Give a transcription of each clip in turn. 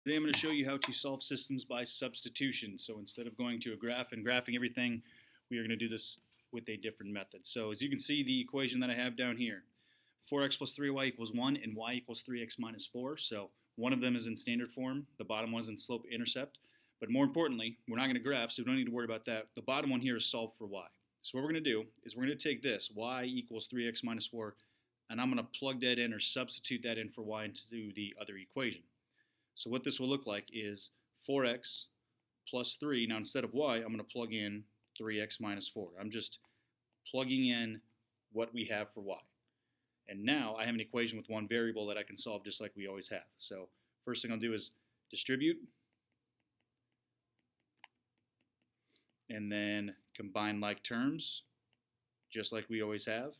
Today I'm going to show you how to solve systems by substitution. So instead of going to a graph and graphing everything, we are going to do this with a different method. So as you can see, the equation that I have down here, 4x plus 3y equals 1 and y equals 3x minus 4. So one of them is in standard form, the bottom one is in slope intercept. But more importantly, we're not going to graph, so we don't need to worry about that. The bottom one here is solved for y. So what we're going to do is we're going to take this, y equals 3x minus 4, and I'm going to plug that in or substitute that in for y into the other equation. So what this will look like is 4x plus 3. Now instead of y, I'm going to plug in 3x minus 4. I'm just plugging in what we have for y. And now I have an equation with one variable that I can solve just like we always have. So first thing I'll do is distribute, and then combine like terms, just like we always have.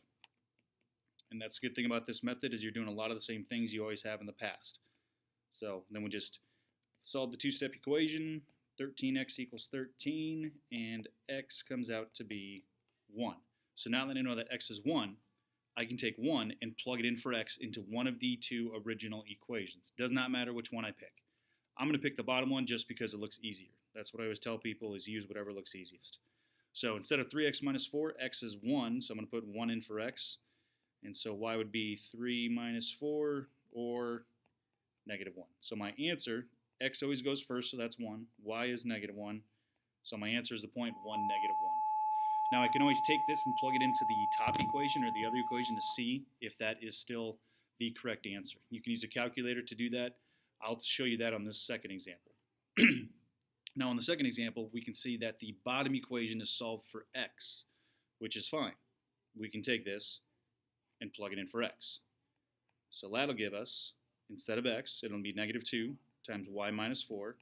And that's the good thing about this method is you're doing a lot of the same things you always have in the past. So then we just solve the two-step equation, 13x equals 13, and x comes out to be 1. So now that I know that x is 1, I can take 1 and plug it in for x into one of the two original equations. Does not matter which one I pick. I'm going to pick the bottom one just because it looks easier. That's what I always tell people is use whatever looks easiest. So instead of 3x minus 4, x is 1, so I'm going to put 1 in for x. And so y would be 3 minus 4 or negative 1. So my answer, x always goes first, so that's 1. Y is negative 1. So my answer is the point 1, negative 1. Now I can always take this and plug it into the top equation or the other equation to see if that is still the correct answer. You can use a calculator to do that. I'll show you that on this second example. Now on the second example, we can see that the bottom equation is solved for x, which is fine. We can take this and plug it in for x. So that'll give us, instead of x, it'll be negative 2 times y minus 4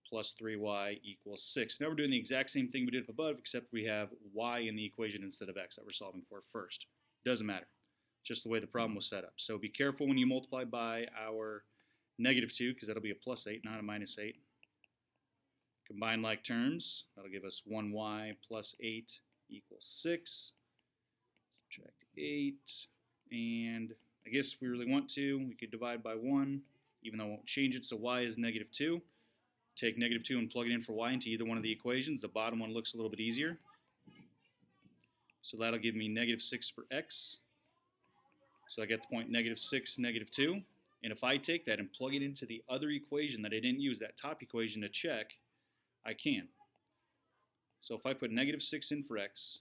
plus 3y equals 6. Now we're doing the exact same thing we did up above, except we have y in the equation instead of x that we're solving for first. Doesn't matter. Just the way the problem was set up. So be careful when you multiply by our negative 2, because that'll be a plus 8, not a minus 8. Combine like terms. That'll give us 1y plus 8 equals 6. Subtract 8. And I guess if we really want to, we could divide by 1, even though I won't change it, so y is negative 2. Take negative 2 and plug it in for y into either one of the equations. The bottom one looks a little bit easier. So that'll give me negative 6 for x. So I get the point negative 6, negative 2. And if I take that and plug it into the other equation that I didn't use, that top equation, to check, I can. So if I put negative 6 in for x,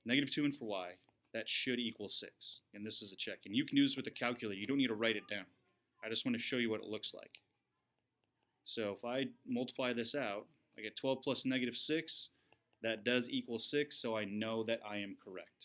negative 2 in for y, that should equal 6. And this is a check. And you can do this with a calculator. You don't need to write it down. I just want to show you what it looks like. So if I multiply this out, I get 12 plus negative 6. That does equal 6, so I know that I am correct.